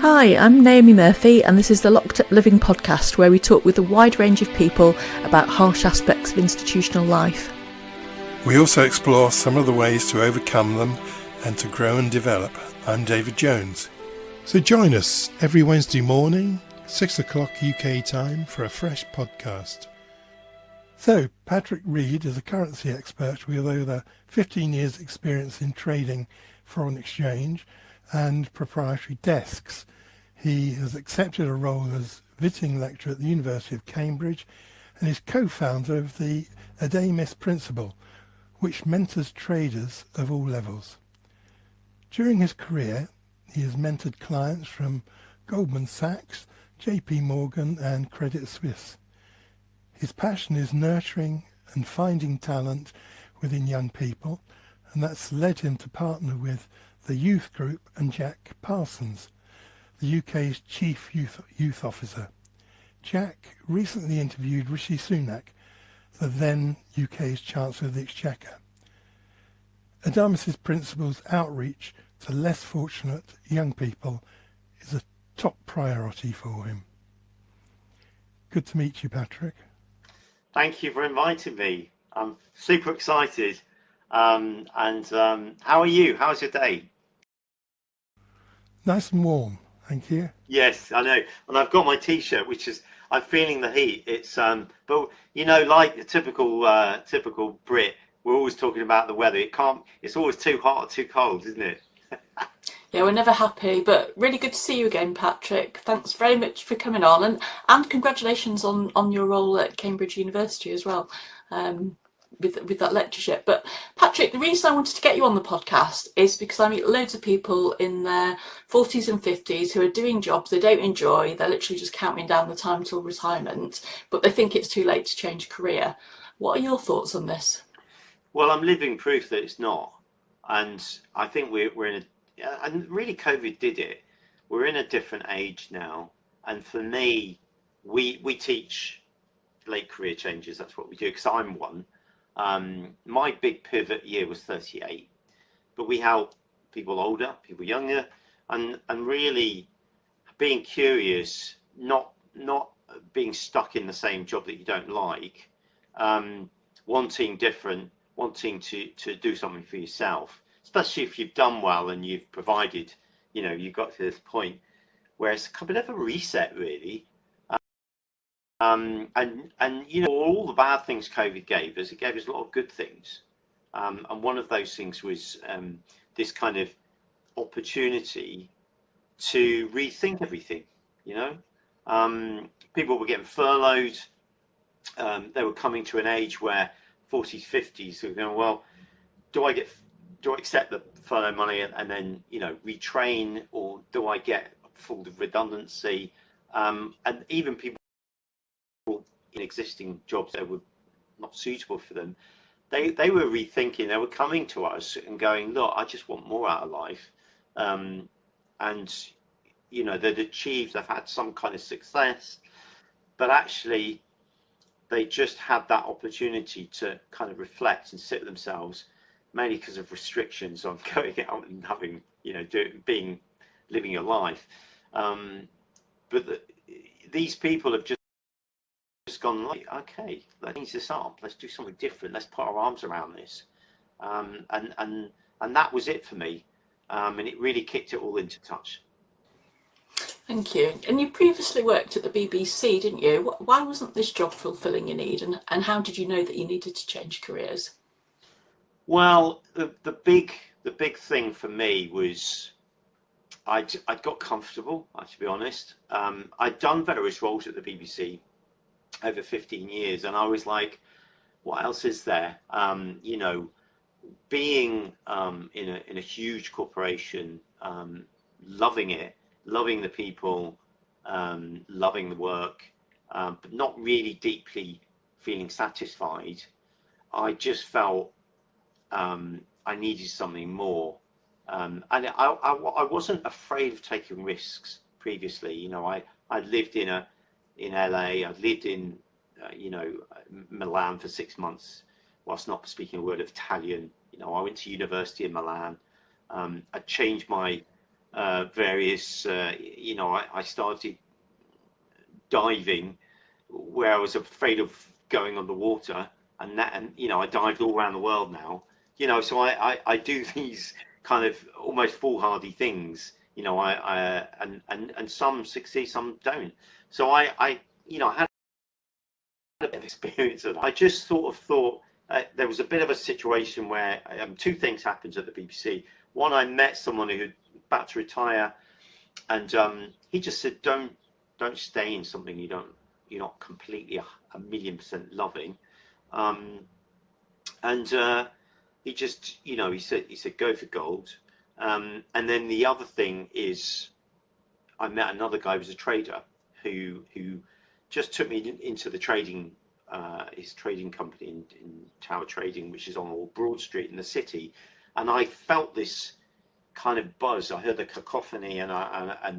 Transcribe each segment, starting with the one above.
Hi, I'm Naomi Murphy, and this is the Locked Up Living podcast, where we talk with a wide range of people about harsh aspects of institutional life. We also explore some of the ways to overcome them and to grow and develop. I'm David Jones. So join us every Wednesday morning, 6 o'clock UK time, for a fresh podcast. So, Patrick Reid is a currency expert with over 15 years experience in trading, foreign exchange and proprietary desks. He has accepted a role as visiting lecturer at the University of Cambridge and is co-founder of the Adamis Principle, which mentors traders of all levels. During his career, he has mentored clients from Goldman Sachs, JP Morgan and Credit Suisse. His passion is nurturing and finding talent within young people, and that's led him to partner with the Youth Group and Jack Parsons, the UK's Chief Youth Officer. Jack recently interviewed Rishi Sunak, the then UK's Chancellor of the Exchequer. Adamis' Principle's outreach to less fortunate young people is a top priority for him. Good to meet you, Patrick. Thank you for inviting me. I'm super excited. How are you? How's your day? Nice and warm, thank you. Yes, I know. And I've got my T-shirt, which is, I'm feeling the heat. It's but you know, like a typical Brit, we're always talking about the weather. It's always too hot or too cold, isn't it? Yeah, we're never happy, but really good to see you again, Patrick. Thanks very much for coming on, and congratulations on your role at Cambridge University as well, with that lectureship. But Patrick, the reason I wanted to get you on the podcast is because I meet loads of people in their 40s and 50s who are doing jobs they don't enjoy. They're literally just counting down the time till retirement, but they think it's too late to change career. What are your thoughts on this? Well, I'm living proof that it's not, and I think we're in a and really COVID did it. We're in a different age now, and for me, we teach late career changes. That's what we do, because I'm one. My big pivot year was 38, but we help people older, people younger, and really being curious, not being stuck in the same job that you don't like, wanting different, wanting to do something for yourself, especially if you've done well and you've provided, you know, you've got to this point where it's a bit of a reset, really. And you know, all the bad things COVID gave us, it gave us a lot of good things. And one of those things was this kind of opportunity to rethink everything, you know. People were getting furloughed. They were coming to an age where 40s, 50s, they were going, well, do I accept the furlough money and then, you know, retrain, or do I get full redundancy? And even people in existing jobs that were not suitable for them, they were rethinking. They were coming to us and going, look, I just want more out of life. And you know, they've had some kind of success, but actually they just had that opportunity to kind of reflect and sit with themselves, mainly because of restrictions on going out and having, you know, living your life. But these people have just gone, like, okay, let's change this up. Let's do something different. Let's put our arms around this. And that was it for me. And it really kicked it all into touch. Thank you. And you previously worked at the BBC, didn't you? Why wasn't this job fulfilling your need, and how did you know that you needed to change careers? Well, the big thing for me was I got comfortable, to be honest. I'd done various roles at the BBC over 15 years, and I was like, what else is there? You know, being in a huge corporation, loving it, loving the people, loving the work, but not really deeply feeling satisfied. I just felt I needed something more, and I wasn't afraid of taking risks previously. You know, I lived in LA. I'd lived in you know, Milan for 6 months whilst not speaking a word of Italian. You know, I went to university in Milan. I changed my various, I started diving where I was afraid of going underwater, and I dived all around the world now. So I do these kind of almost foolhardy things. And some succeed, some don't. So I had a bit of experience of that. I just sort of thought there was a bit of a situation where two things happened at the BBC. One, I met someone who about to retire, and he just said, "Don't stay in something you're not completely a million% loving." And he just, he said, "Go for gold." And then the other thing is, I met another guy who was a trader who just took me into the trading, his trading company in Tower Trading, which is on Old Broad Street in the city. And I felt this kind of buzz. I heard the cacophony and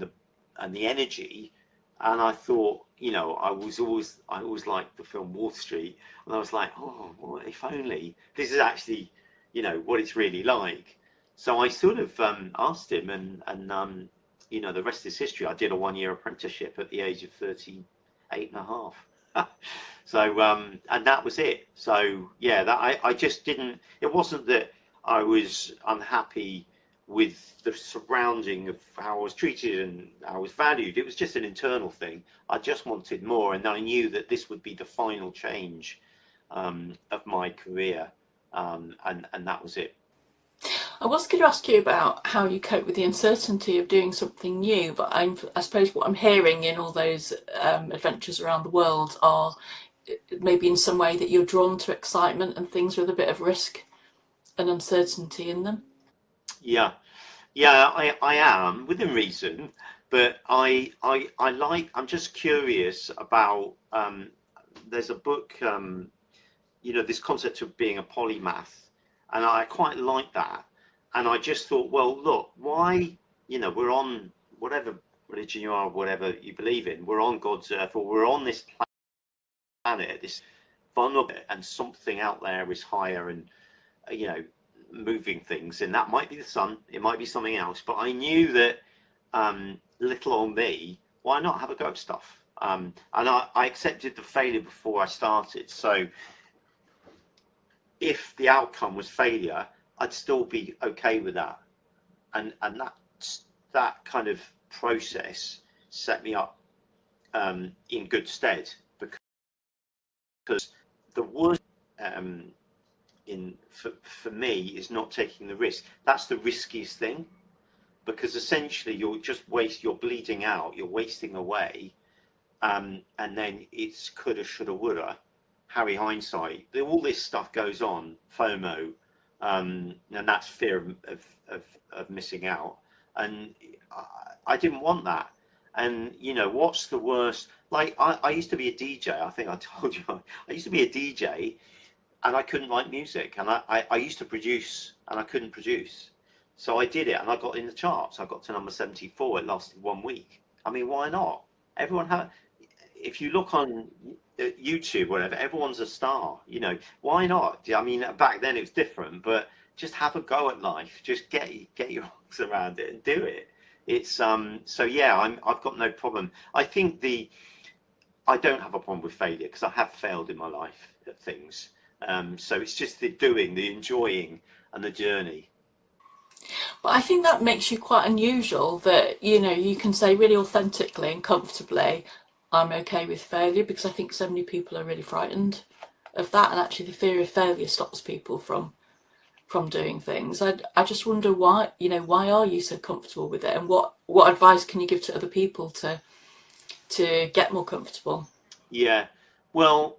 the energy, and I thought, I always liked the film Wall Street, and I was like, oh, well, if only this is actually, what it's really like. So I sort of asked him, and the rest is history. I did a 1-year apprenticeship at the age of 38 and a half. So and that was it. So yeah, that I just didn't. It wasn't that I was unhappy with the surrounding of how I was treated and how I was valued. It was just an internal thing. I just wanted more, and I knew that this would be the final change of my career, and that was it. I was going to ask you about how you cope with the uncertainty of doing something new, but I suppose what I'm hearing in all those adventures around the world are maybe in some way that you're drawn to excitement and things with a bit of risk and uncertainty in them. Yeah, I am within reason, but I'm just curious about. There's a book, this concept of being a polymath, and I quite like that. And I just thought, well, look, why, we're on whatever religion you are, whatever you believe in, we're on God's earth, or we're on this planet, this vulnerable, and something out there is higher and, moving things. And that might be the sun, it might be something else. But I knew that little old me, why not have a go at stuff? And I accepted the failure before I started. So if the outcome was failure, I'd still be okay with that, and that kind of process set me up in good stead, because the worst for me is not taking the risk. That's the riskiest thing, because essentially you're bleeding out, you're wasting away, and then it's coulda, shoulda, woulda, Harry hindsight. All this stuff goes on, FOMO. And that's fear of missing out, and I didn't want that. And what's the worst? Like I used to be a DJ. I think I told you I used to be a DJ, and I couldn't write music, and I used to produce, and I couldn't produce. So I did it, and I got in the charts. I got to number 74. It lasted 1 week. I mean, why not? If you look on YouTube, whatever, everyone's a star. Why not? I mean, back then it was different, but just have a go at life. Just get your arms around it and do it. It's so yeah, I've got no problem. I think I don't have a problem with failure, because I have failed in my life at things. So it's just the doing, the enjoying, and the journey. But I think that makes you quite unusual, that you can say really authentically and comfortably, I'm okay with failure, because I think so many people are really frightened of that, and actually the fear of failure stops people from doing things. I just wonder why are you so comfortable with it, and what advice can you give to other people to get more comfortable? Yeah, well,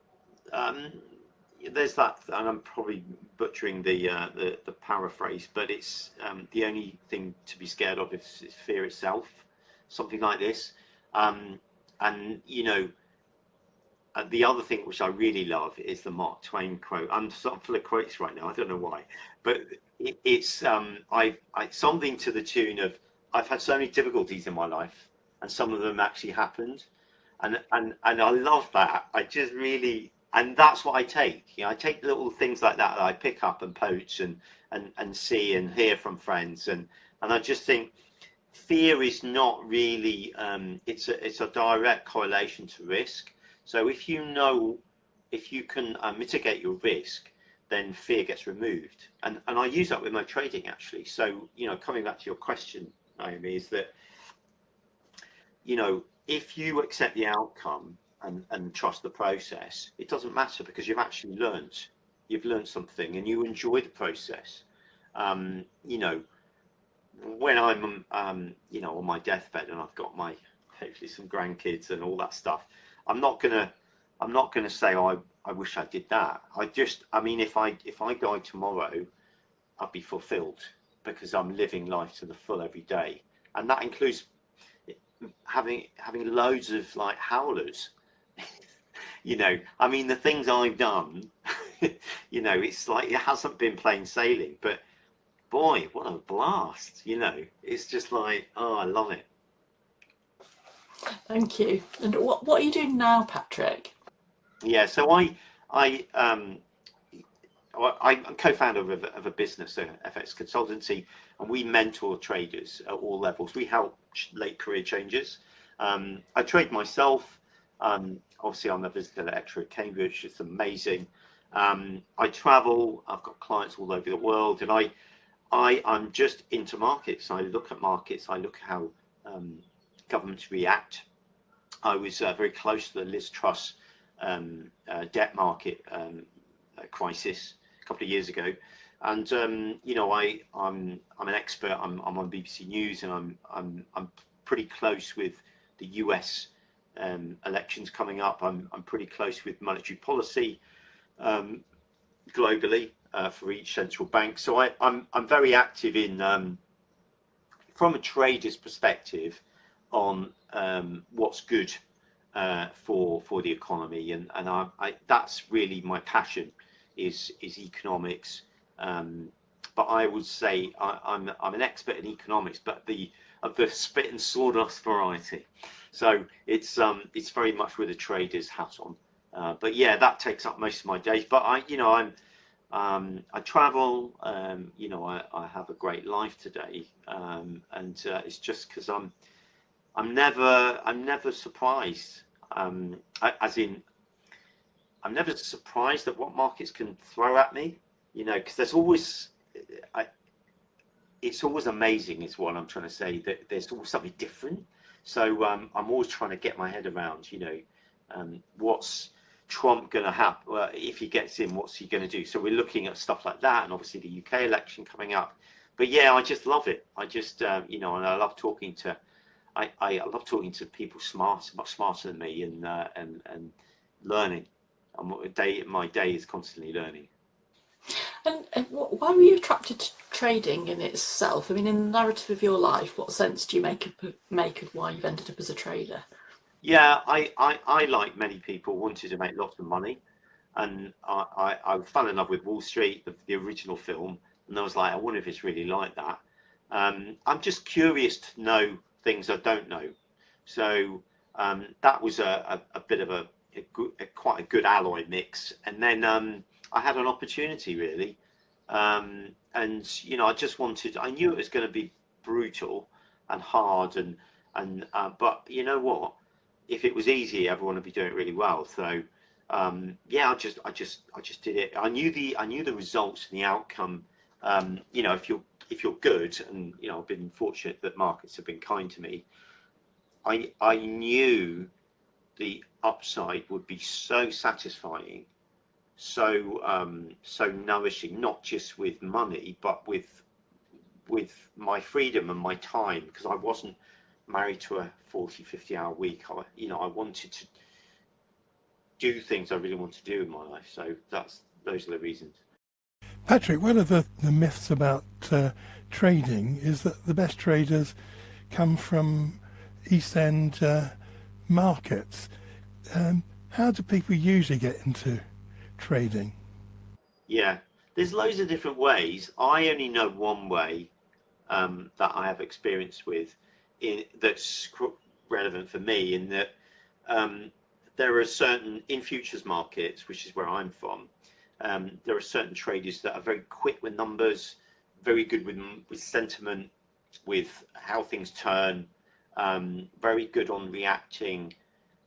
there's that, and I'm probably butchering the paraphrase, but it's the only thing to be scared of is fear itself, something like this. And the other thing which I really love is the Mark Twain quote. I'm full of quotes right now. I don't know why, but it's something to the tune of, I've had so many difficulties in my life, and some of them actually happened, and I love that. I just really, and that's what I take. I take little things like that I pick up and poach and see and hear from friends, and I just think fear is not really, it's a direct correlation to risk. So if you can mitigate your risk, then fear gets removed. And I use that with my trading, actually. So, coming back to your question, Naomi, is that, if you accept the outcome and trust the process, it doesn't matter, because you've actually you've learned something, and you enjoy the process. When I'm, on my deathbed and I've got hopefully some grandkids and all that stuff, I'm not gonna say, oh, I wish I did that. If I died tomorrow, I'd be fulfilled, because I'm living life to the full every day, and that includes having loads of like howlers. The things I've done, it's like it hasn't been plain sailing, but boy, what a blast. It's just like, oh, I love it. Thank you. And what are you doing now, Patrick? Yeah, so I'm co-founder of a business, a FX consultancy, and we mentor traders at all levels. We help late career changers. I trade myself. Obviously, I'm a visitor lecturer at Cambridge. It's amazing. I travel. I've got clients all over the world, and I'm just into markets. I look at markets. I look at how governments react. I was very close to the Liz Truss debt market crisis a couple of years ago, and I'm an expert. I'm on BBC News, and I'm pretty close with the US elections coming up. I'm pretty close with monetary policy globally for each central bank. So I'm very active in from a trader's perspective on what's good for the economy, and I that's really my passion is economics. But I would say I'm an expert in economics, but of the spit and sawdust variety. So it's very much with a trader's hat on. But yeah, that takes up most of my days. But I travel. I have a great life today, and it's just because I'm never surprised. I'm never surprised at what markets can throw at me. Because there's always, it's always amazing, is what I'm trying to say, that there's always something different. So I'm always trying to get my head around, what's Trump going to happen? Well, if he gets in, what's he going to do? So we're looking at stuff like that, and obviously the UK election coming up. But yeah, I just love it. I just, and I love talking to, I love talking to people much smarter than me, and learning. My day is constantly learning. And why were you attracted to trading in itself? In the narrative of your life, what sense do you make of why you've ended up as a trader? Yeah, I like many people, wanted to make lots of money, and I fell in love with Wall Street, the original film, and I was like, I wonder if it's really like that. I'm just curious to know things I don't know, so that was a bit of quite a good alloy mix. And then I had an opportunity, really, and I knew it was going to be brutal and hard, but you know what? If it was easy, everyone would be doing it really well. So yeah, I just did it. I knew the results and the outcome. If you're good, and I've been fortunate that markets have been kind to me. I knew the upside would be so satisfying, so nourishing, not just with money, but with my freedom and my time, because I wasn't married to a 40-50 hour week. I wanted to do things I really want to do in my life. So those are the reasons. Patrick, one of the myths about trading is that the best traders come from East End markets. How do people usually get into trading? Yeah, there's loads of different ways. I only know one way that I have experience with that's relevant for me, in that there are certain, in futures markets, which is where I'm from, there are certain traders that are very quick with numbers, very good with sentiment, with how things turn, very good on reacting,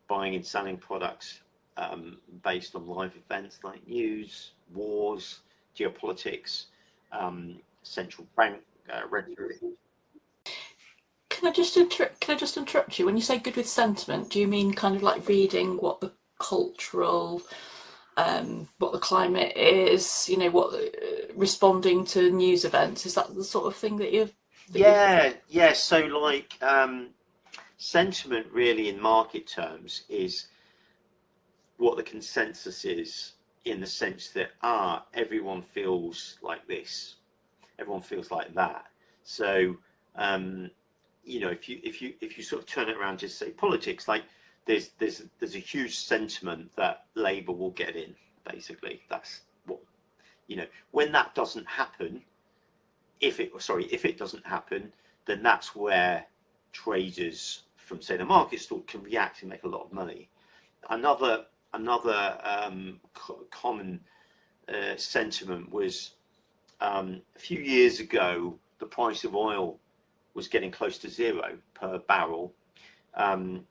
buying and selling products based on live events like news, wars, geopolitics, central bank rhetoric. Can I just interrupt you? When you say good with sentiment, do you mean kind of like reading what the cultural, what the climate is? You know, what responding to news events? Is that the sort of thing that you've? Yeah. So like sentiment really in market terms is what the consensus is, in the sense that everyone feels like this, everyone feels like that. So you know, if you sort of turn it around, just say politics, like there's a huge sentiment that Labour will get in. Basically, that's what, you know. When that doesn't happen, if it doesn't happen, then that's where traders from, say, the market stall can react and make a lot of money. Another common sentiment was a few years ago, the price of oil was getting close to zero per barrel, and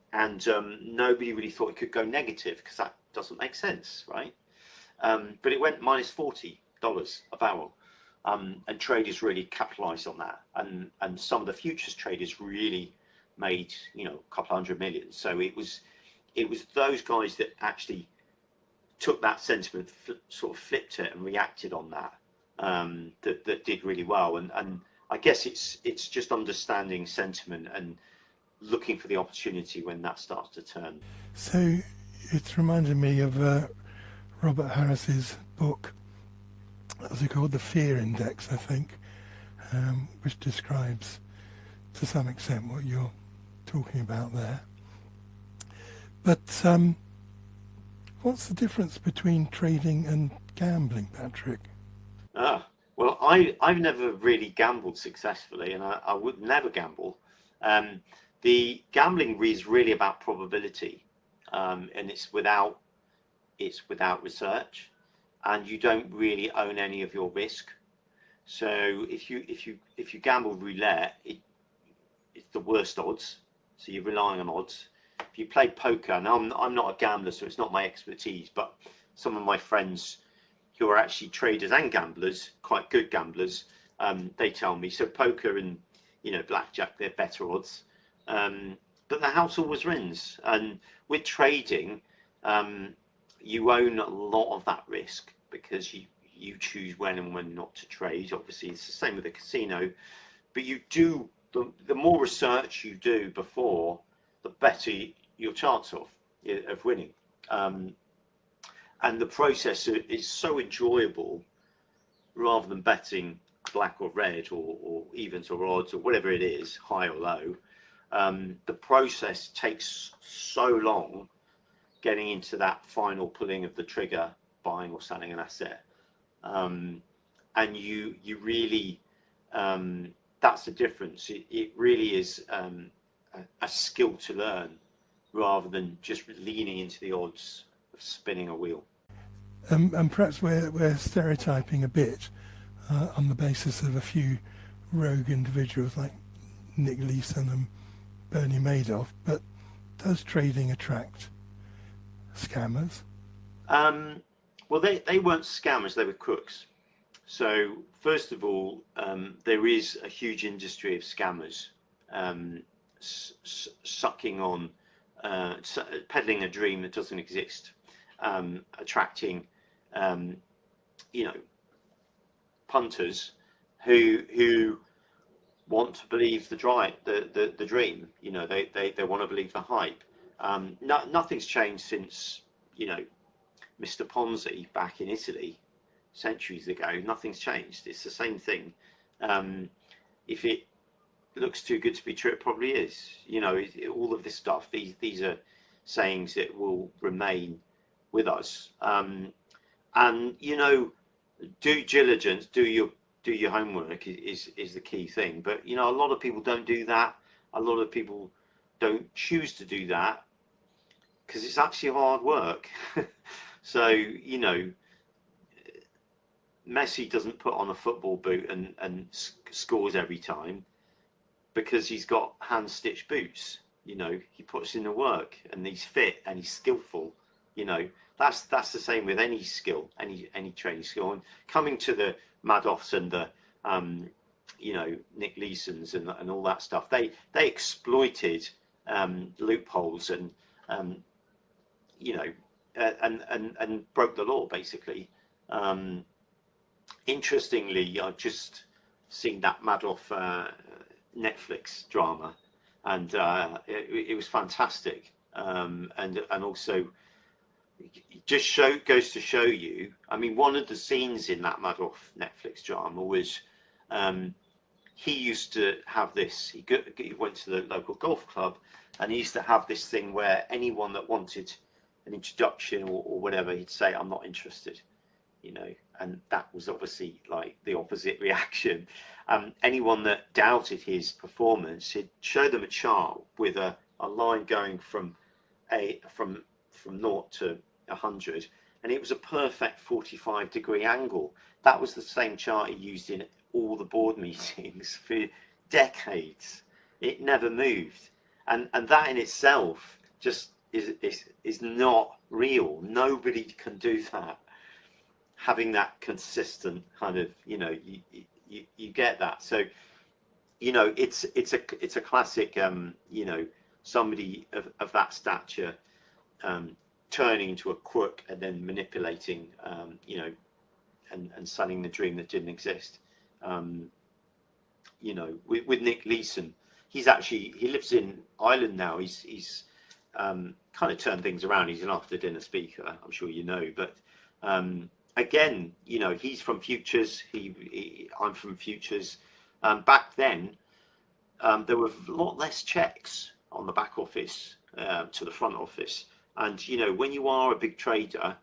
nobody really thought it could go negative, because that doesn't make sense, right? But it went minus $40 a barrel, and traders really capitalized on that, and some of the futures traders really made, you know, a couple hundred million. So it was those guys that actually took that sentiment, sort of flipped it and reacted on that, that did really well. And I guess it's just understanding sentiment and looking for the opportunity when that starts to turn. So it's reminded me of Robert Harris's book, what's it called, The Fear Index, I think, which describes to some extent what you're talking about there. But what's the difference between trading and gambling, Patrick? Well, I've never really gambled successfully, and I would never gamble. The gambling is really about probability, and it's without research, and you don't really own any of your risk. So if you gamble roulette, it's the worst odds. So you're relying on odds. If you play poker, now I'm not a gambler, so it's not my expertise, but some of my friends who are actually traders and gamblers, quite good gamblers, they tell me. So poker and, you know, blackjack, they're better odds, but the house always wins. And with trading, you own a lot of that risk, because you choose when and when not to trade. Obviously, it's the same with the casino, but you do the more research you do before, the better your chance of winning. And the process is so enjoyable, rather than betting black or red, or evens or odds, or whatever it is, high or low. The process takes so long, getting into that final pulling of the trigger, buying or selling an asset. And you really, that's the difference. It really is a skill to learn, rather than just leaning into the odds of spinning a wheel. And perhaps we're stereotyping a bit on the basis of a few rogue individuals like Nick Leeson and Bernie Madoff, but does trading attract scammers? Well, they weren't scammers, they were crooks. So first of all, there is a huge industry of scammers, sucking on, peddling a dream that doesn't exist, attracting, you know, punters who want to believe the dream. You know, they want to believe the hype. Nothing's changed since, you know, Mr. Ponzi back in Italy centuries ago. Nothing's changed. It's the same thing. If it looks too good to be true, it probably is. You know, all of this stuff. These are sayings that will remain with us. And you know, do diligence, do your homework is the key thing. But you know, a lot of people don't do that. A lot of people don't choose to do that because it's actually hard work. So you know, Messi doesn't put on a football boot and scores every time. because he's got hand-stitched boots. You know, he puts in the work and he's fit and he's skillful. You know, that's the same with any skill, any training skill. And coming to the Madoffs and the you know, Nick Leesons and all that stuff, they exploited loopholes and you know, and broke the law basically. Interestingly, I've just seen that Madoff Netflix drama, and it was fantastic. And also, it just goes to show you. I mean, one of the scenes in that Madoff Netflix drama was he used to have this. He went to the local golf club, and he used to have this thing where anyone that wanted an introduction or whatever, he'd say, "I'm not interested," you know, and that was obviously like the opposite reaction. Anyone that doubted his performance, he'd show them a chart with a line going from 0 to 100, and it was a perfect 45-degree angle. That was the same chart he used in all the board meetings for decades. It never moved, and that in itself just is not real. Nobody can do that. Having that consistent kind of, you know, you get that. So, you know, it's a classic, you know, somebody of that stature turning into a crook and then manipulating, you know, and selling the dream that didn't exist. You know, with Nick Leeson, he lives in Ireland now. He's kind of turned things around. He's an after dinner speaker, I'm sure you know, but again, you know, he's from Futures. I'm from Futures. Back then, there were a lot less checks on the back office to the front office, and you know, when you are a big trader,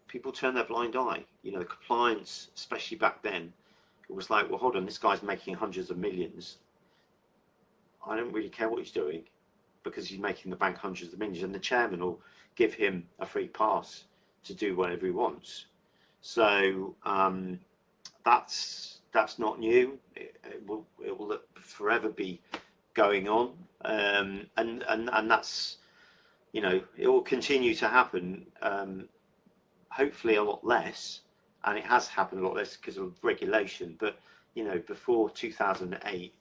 people turn their blind eye. You know, the compliance, especially back then, it was like, well, hold on, this guy's making hundreds of millions. I don't really care what he's doing, because he's making the bank hundreds of millions, and the chairman will give him a free pass to do whatever he wants. So that's not new. It will forever be going on, and that's, you know, it will continue to happen. Hopefully a lot less, and it has happened a lot less because of regulation. But you know, before 2008,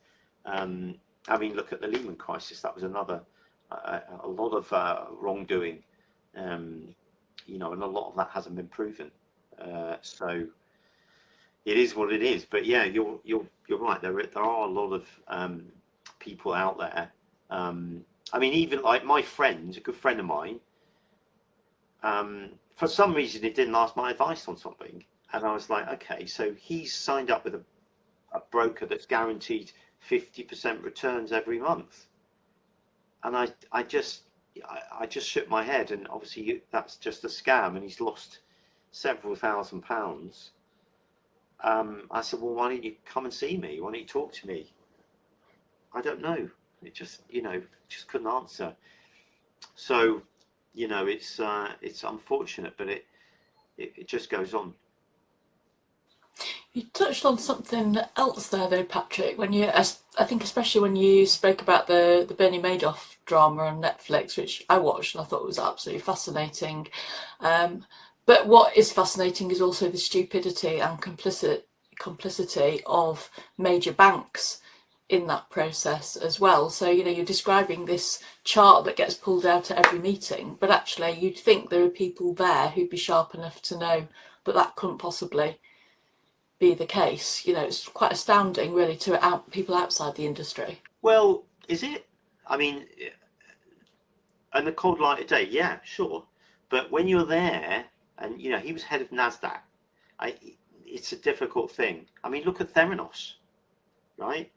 I mean, look at the Lehman crisis. That was another a lot of wrongdoing. You know, and a lot of that hasn't been proven. So it is what it is. But yeah, you're right. There are a lot of people out there. I mean, even like my friend, a good friend of mine, for some reason, it didn't ask my advice on something, and I was like, okay, so he's signed up with a broker that's guaranteed 50% returns every month, and I just shook my head, and obviously that's just a scam, and he's lost several £1,000s. I said, well, why don't you come and see me? Why don't you talk to me? I don't know. It just, you know, just couldn't answer. So, you know, it's unfortunate, but it just goes on. You touched on something else there, though, Patrick. When I think especially when you spoke about the Bernie Madoff drama on Netflix, which I watched and I thought was absolutely fascinating. But what is fascinating is also the stupidity and complicity of major banks in that process as well. So, you know, you're describing this chart that gets pulled out at every meeting, but actually you'd think there are people there who'd be sharp enough to know that that couldn't possibly be the case. You know, it's quite astounding really to people outside the industry. Well, is it? I mean, in the cold light of day, yeah, sure. But when you're there, and you know, he was head of NASDAQ, it's a difficult thing. I mean, look at Theranos, right?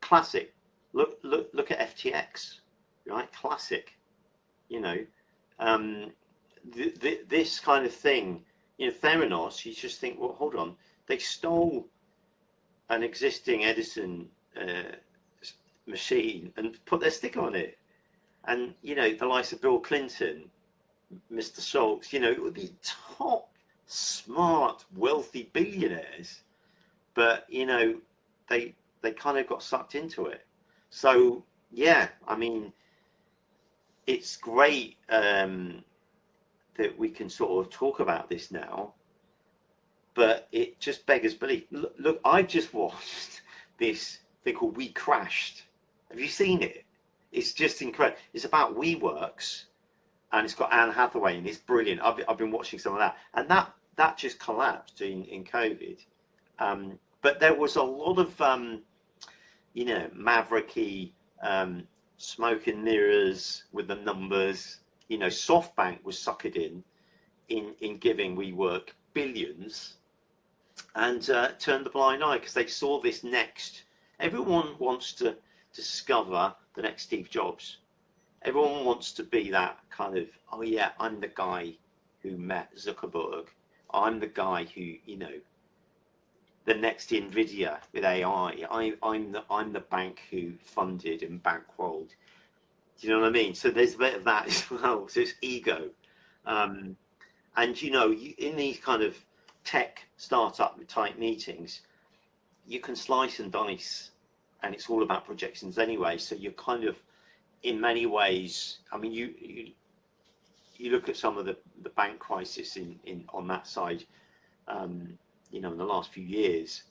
Classic. Look at FTX, right? Classic. You know, this kind of thing. You know, Theranos, you just think, well, hold on, they stole an existing Edison machine and put their sticker on it. And, you know, the likes of Bill Clinton, Mr. Schultz, you know, it would be top, smart, wealthy billionaires. But, you know, they kind of got sucked into it. So yeah, I mean, it's great that we can sort of talk about this now, but it just beggars belief. Look, I've just watched this thing called We Crashed. Have you seen it? It's just incredible. It's about WeWorks, and it's got Anne Hathaway, and it's brilliant. I've been watching some of that, and that just collapsed in COVID. But there was a lot of mavericky smoke and mirrors with the numbers. SoftBank was suckered in giving WeWork billions, and turned the blind eye because they saw this next. Everyone wants to discover the next Steve Jobs. Everyone wants to be that kind of, oh yeah, I'm the guy who met Zuckerberg. I'm the guy who, the next Nvidia with AI. I'm the bank who funded and bankrolled. Do you know what I mean? So there's a bit of that as well. So it's ego. And in these kind of tech startup type meetings, you can slice and dice, and it's all about projections anyway. So you're kind of, in many ways, I mean, you look at some of the bank crisis in on that side, in the last few years,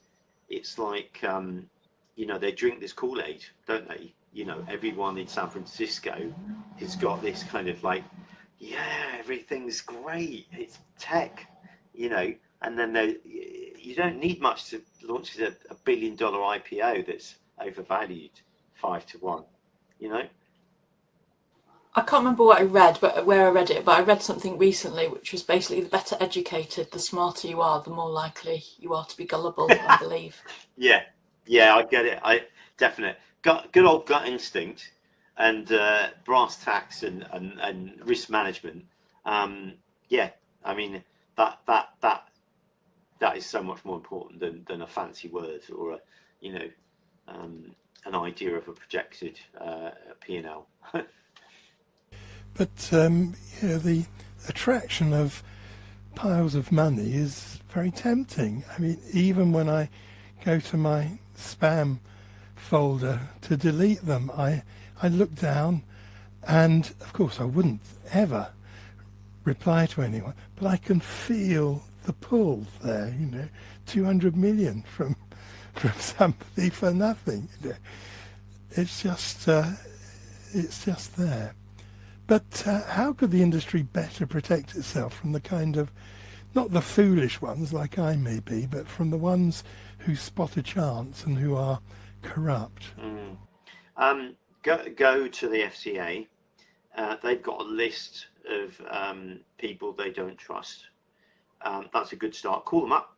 it's like, they drink this Kool-Aid, don't they? Everyone in San Francisco has got this kind of like, yeah, everything's great, it's tech, and then you don't need much to launch a $1 billion IPO that's overvalued 5 to 1, I can't remember what I read, but where I read it, but I read something recently which was basically the better educated, the smarter you are, the more likely you are to be gullible, I believe. Yeah, I get it. I definitely good old gut instinct and brass tacks and risk management. Yeah, I mean that is so much more important than a fancy word or an idea of a projected P&L. But the attraction of piles of money is very tempting. I mean, even when I go to my spam folder to delete them, I look down, and of course I wouldn't ever reply to anyone, but I can feel the pull there. 200 million from somebody for nothing. It's just there. But how could the industry better protect itself from the kind of, not the foolish ones like I may be, but from the ones who spot a chance and who are corrupt? Go to the FCA. They've got a list of people they don't trust. That's a good start. Call them up,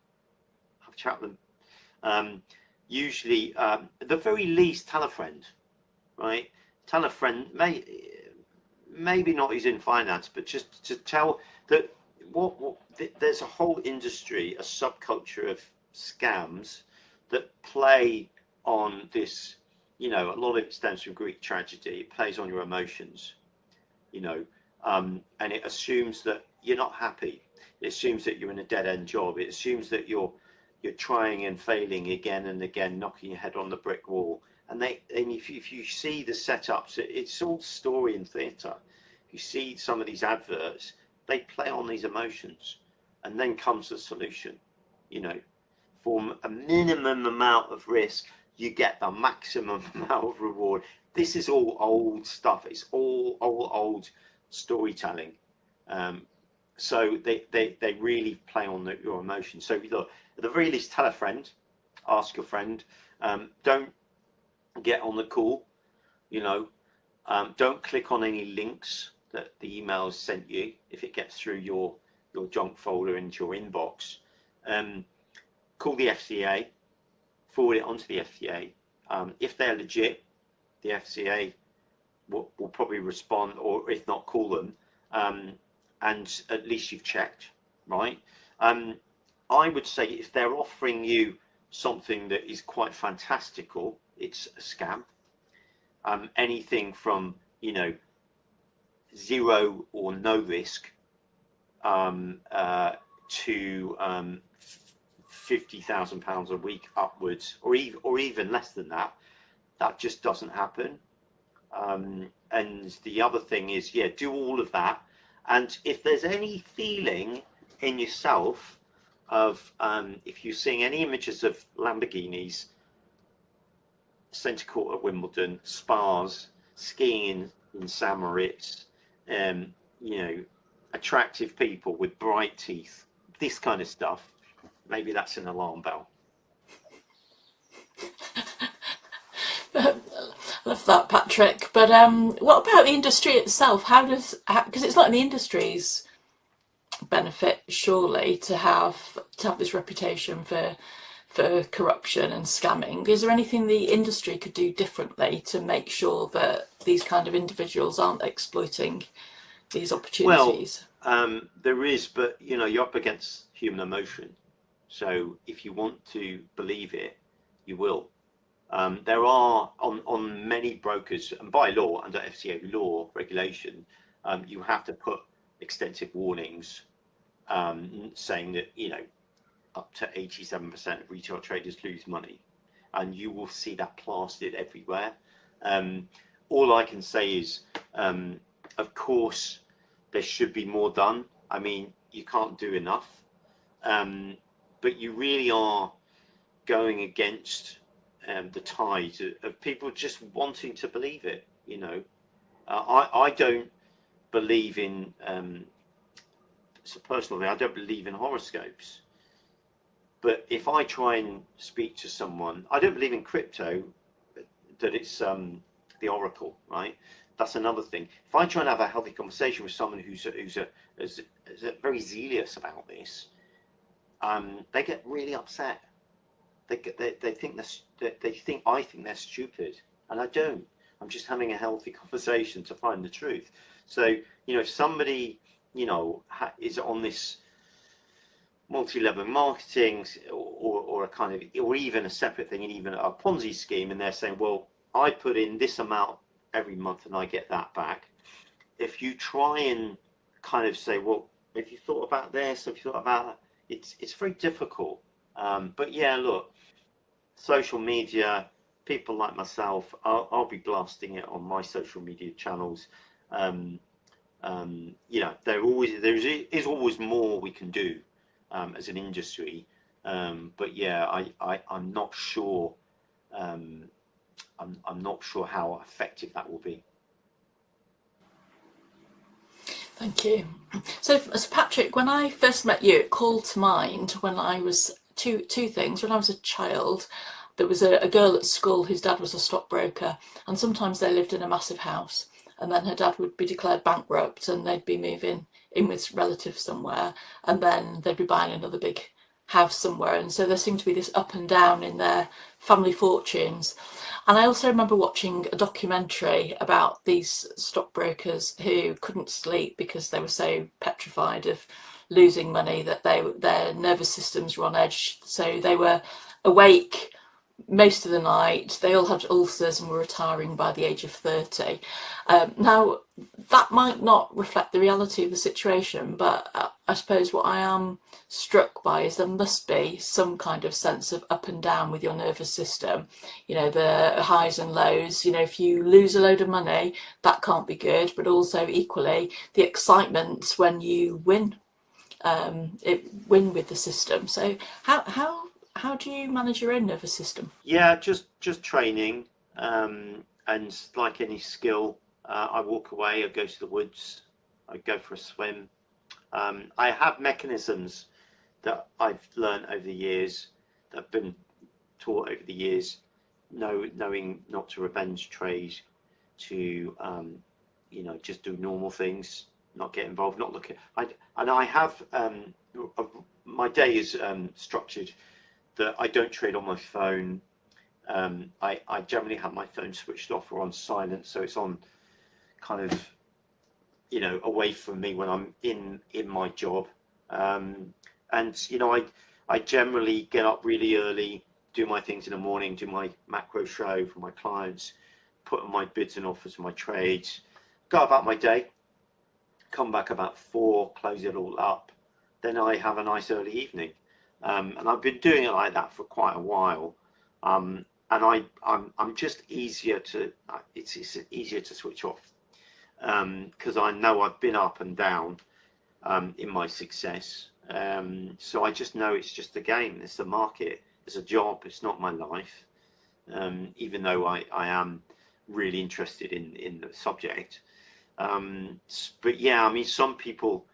have a chat with them. Usually, at the very least, tell a friend, right? Tell a friend, maybe not who's in finance, but just to tell that there's a whole industry, a subculture of scams that play on this. A lot of it stems from Greek tragedy. It plays on your emotions, and it assumes that you're not happy. It assumes that you're in a dead-end job. It assumes that you're trying and failing again and again, knocking your head on the brick wall. And if you see the setups, it's all story and theatre. If you see some of these adverts, they play on these emotions, and then comes the solution. For a minimum amount of risk, you get the maximum amount of reward. This is all old stuff. It's all old storytelling. So they really play on your emotions. So look, at the very least, tell a friend, ask your friend. Don't get on the call. Don't click on any links that the email has sent you if it gets through your junk folder into your inbox. Call the FCA, forward it onto the FCA. If they're legit, the FCA will probably respond, or if not, call them, and at least you've checked, right? I would say if they're offering you something that is quite fantastical, it's a scam. Anything from zero or no risk to £50,000 a week upwards, or even less than that. That just doesn't happen. And the other thing is, yeah, do all of that. And if there's any feeling in yourself of, if you're seeing any images of Lamborghinis, centre court at Wimbledon, spas, skiing in St Moritz, attractive people with bright teeth, this kind of stuff, maybe that's an alarm bell. Love that, Patrick. But what about the industry itself? Because it's not in the industry's benefit, surely, to have this reputation for corruption and scamming. Is there anything the industry could do differently to make sure that these kind of individuals aren't exploiting these opportunities? Well, there is, but you're up against human emotion. So if you want to believe it, you will. There are on many brokers, and by law, under FCA law regulation, you have to put extensive warnings saying that up to 87% of retail traders lose money, and you will see that plastered everywhere. All I can say is, of course, there should be more done. I mean, you can't do enough, but you really are going against the tide of people just wanting to believe it. I don't believe in, so personally, I don't believe in horoscopes. But if I try and speak to someone, I don't believe in crypto, that it's the oracle, right? That's another thing. If I try and have a healthy conversation with someone who's very zealous about this, they get really upset. They think I think they're stupid, and I don't. I'm just having a healthy conversation to find the truth. So if somebody is on this multi-level marketing or a kind of, or even a separate thing, and even a Ponzi scheme, and they're saying, well, I put in this amount every month and I get that back. If you try and kind of say, well, have you thought about this? Have you thought about that? It's very difficult. But yeah, look, social media, people like myself, I'll be blasting it on my social media channels. There is always more we can do as an industry, but yeah, I'm not sure. I'm not sure how effective that will be. Thank you. So Patrick, when I first met you, it called to mind when I was two things. When I was a child, there was a girl at school whose dad was a stockbroker, and sometimes they lived in a massive house, and then her dad would be declared bankrupt and they'd be moving in with relatives somewhere, and then they'd be buying another big house somewhere, and so there seemed to be this up and down in their family fortunes. And I also remember watching a documentary about these stockbrokers who couldn't sleep because they were so petrified of losing money that their nervous systems were on edge, so they were awake most of the night. They all had ulcers and were retiring by the age of 30. Now, that might not reflect the reality of the situation, but I suppose what I am struck by is there must be some kind of sense of up and down with your nervous system. The highs and lows. If you lose a load of money, that can't be good, but also equally the excitement when you win with the system. So how do you manage your own nervous system? Yeah, just training, and like any skill, I walk away, I go to the woods, I go for a swim. I have mechanisms that I've learned over the years, that have been taught over the years, knowing not to revenge trade, to just do normal things, not get involved, not look at. I have my day is structured that I don't trade on my phone. I generally have my phone switched off or on silent, so it's on kind of away from me when I'm in my job. And I generally get up really early, do my things in the morning, do my macro show for my clients, put on my bids and offers for my trades, go about my day, come back about 4, close it all up. Then I have a nice early evening. And I've been doing it like that for quite a while. And I'm just easier to, it's easier to switch off, because I know I've been up and down in my success. So I just know it's just a game, it's a market, it's a job, it's not my life. Even though I am really interested in the subject. But yeah, I mean, some people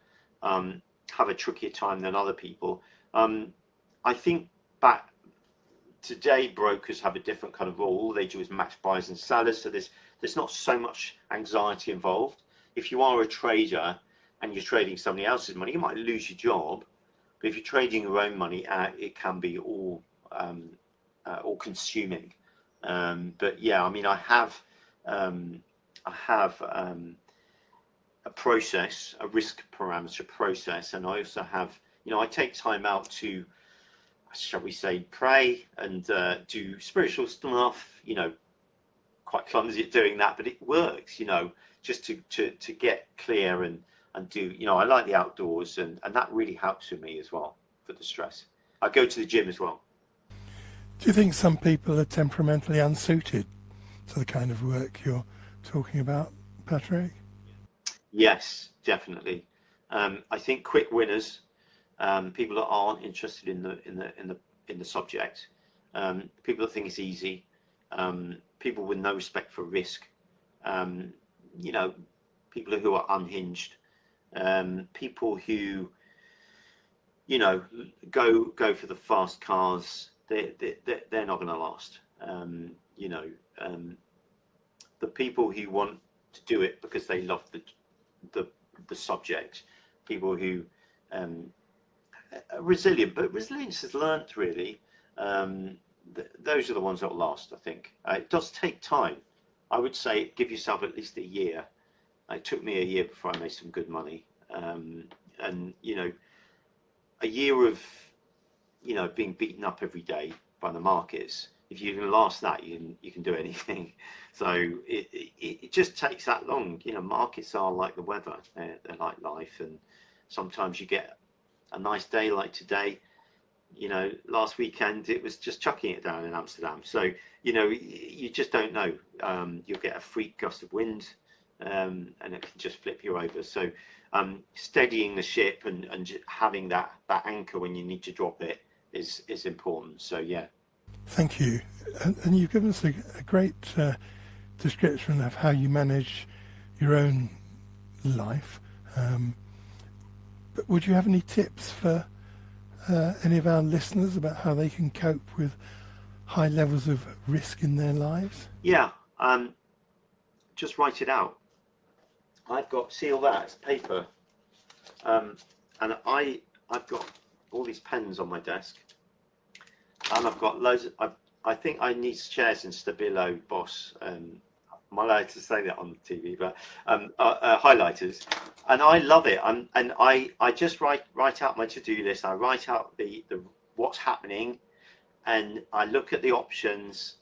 have a trickier time than other people. I think back today, brokers have a different kind of role. All they do is match buyers and sellers, so there's not so much anxiety involved. If you are a trader and you're trading somebody else's money, you might lose your job. But if you're trading your own money, it can be all consuming. But yeah, I mean, I have a process, a risk parameter process, and I also have, I take time out to, shall we say, pray and do spiritual stuff. Quite clumsy at doing that, but it works. Just to get clear and do. I like the outdoors, and that really helps with me as well for the stress. I go to the gym as well. Do you think some people are temperamentally unsuited to the kind of work you're talking about, Patrick? Yes, definitely. I think quick winners, people that aren't interested in the subject, people that think it's easy, people with no respect for risk, people who are unhinged, people who go for the fast cars. They're not going to last. The people who want to do it because they love the subject, people who are resilient, but resilience is learnt really. Those are the ones that will last, I think. It does take time. I would say give yourself at least a year. It took me a year before I made some good money. And a year of being beaten up every day by the markets. If you can last that, you can do anything. So it just takes that long. Markets are like the weather. They're like life, and sometimes you get a nice day like today. Last weekend it was just chucking it down in Amsterdam. So you just don't know. You'll get a freak gust of wind, and it can just flip you over. So steadying the ship and having that anchor when you need to drop it is important. So yeah. Thank you. And you've given us a great description of how you manage your own life. But would you have any tips for any of our listeners about how they can cope with high levels of risk in their lives? Yeah, just write it out. I've got, see all that, it's paper. And I've got all these pens on my desk. And I've got loads of, I think I need shares in Stabilo, Boss. Am I allowed to say that on the TV? But highlighters, and I love it. And I just write out my to-do list. I write out the what's happening, and I look at the options,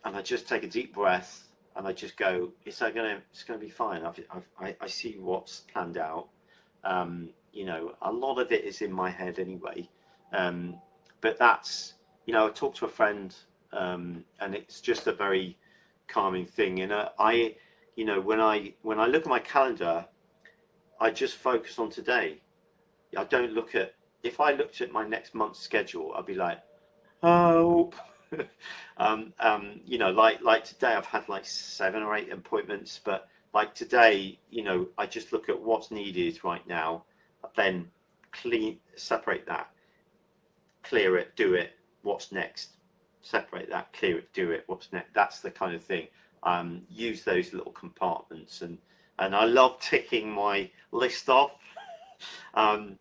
and I just take a deep breath, and I just go, it's gonna be fine. I see what's planned out. A lot of it is in my head anyway. But that's, I talked to a friend, and it's just a very calming thing. And when I look at my calendar, I just focus on today. I don't look at, if I looked at my next month's schedule, I'd be like, oh, like today I've had like 7 or 8 appointments, but like today, I just look at what's needed right now, then separate that. Clear it, do it, what's next? Separate that, clear it, do it, what's next? That's the kind of thing. Use those little compartments, and I love ticking my list off. It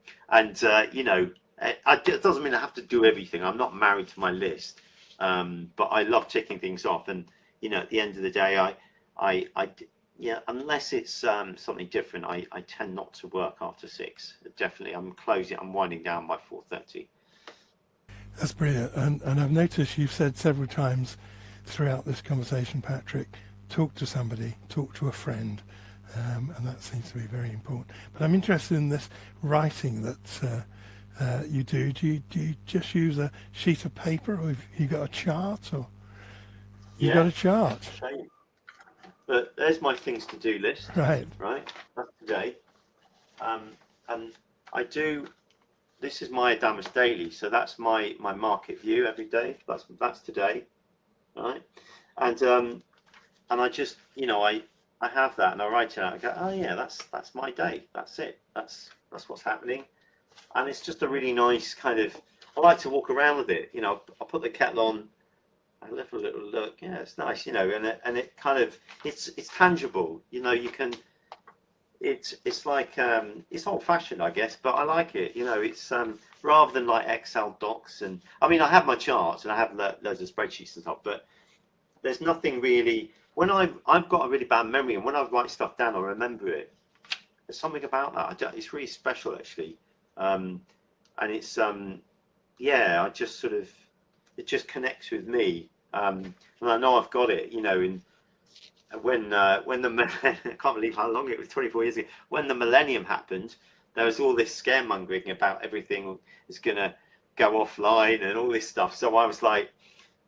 doesn't mean I have to do everything. I'm not married to my list, but I love ticking things off. And at the end of the day, unless it's something different, I tend not to work after 6. Definitely, I'm winding down by 4:30. That's brilliant. And I've noticed you've said several times throughout this conversation, Patrick, talk to somebody, talk to a friend, and that seems to be very important. But I'm interested in this writing that you do? Do you just use a sheet of paper, or have you got a chart, or you got Yeah, a chart? show you. But there's my things to do list, Right. right? That's today. And I do. This is my Adamus daily, so that's my market view every day. That's today, right? And I just, I have that and I write it out. I go, oh yeah, that's my day. That's it. That's what's happening. And it's just a really nice kind of. I like to walk around with it. I'll put the kettle on. I have a little look. Yeah, it's nice. And it kind of it's tangible. You can. It's like it's old fashioned, I guess, but I like it. It's rather than like Excel docs, and I mean I have my charts and I have loads of spreadsheets and stuff, but there's nothing really. When I've got a really bad memory, and when I write stuff down, I remember it. There's something about that. It's really special, actually, and it's yeah. I just sort of it just connects with me, and I know I've got it. In when the I can't believe how long it was, 24 years ago. When the millennium happened, there was all this scaremongering about everything is going to go offline and all this stuff. So I was like,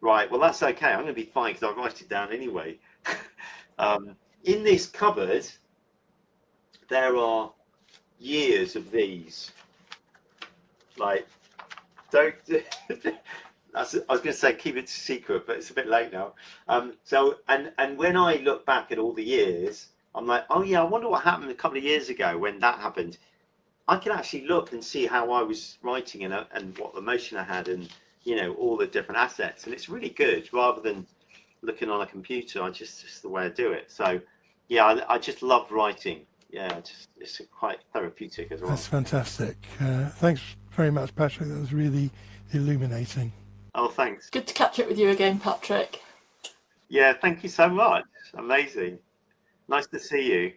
right, well that's okay. I'm going to be fine because I write it down anyway. In this cupboard, there are years of these. Like, don't. I was going to say keep it secret, but it's a bit late now. So when I look back at all the years, I'm like, oh yeah, I wonder what happened a couple of years ago when that happened. I can actually look and see how I was writing and what emotion I had, and all the different assets, and it's really good rather than looking on a computer. Just the way I do it. So yeah, I just love writing. Yeah, it's quite therapeutic as well. That's fantastic. Thanks very much, Patrick. That was really illuminating. Oh, thanks. Good to catch up with you again, Patrick. Yeah, thank you so much. Amazing. Nice to see you.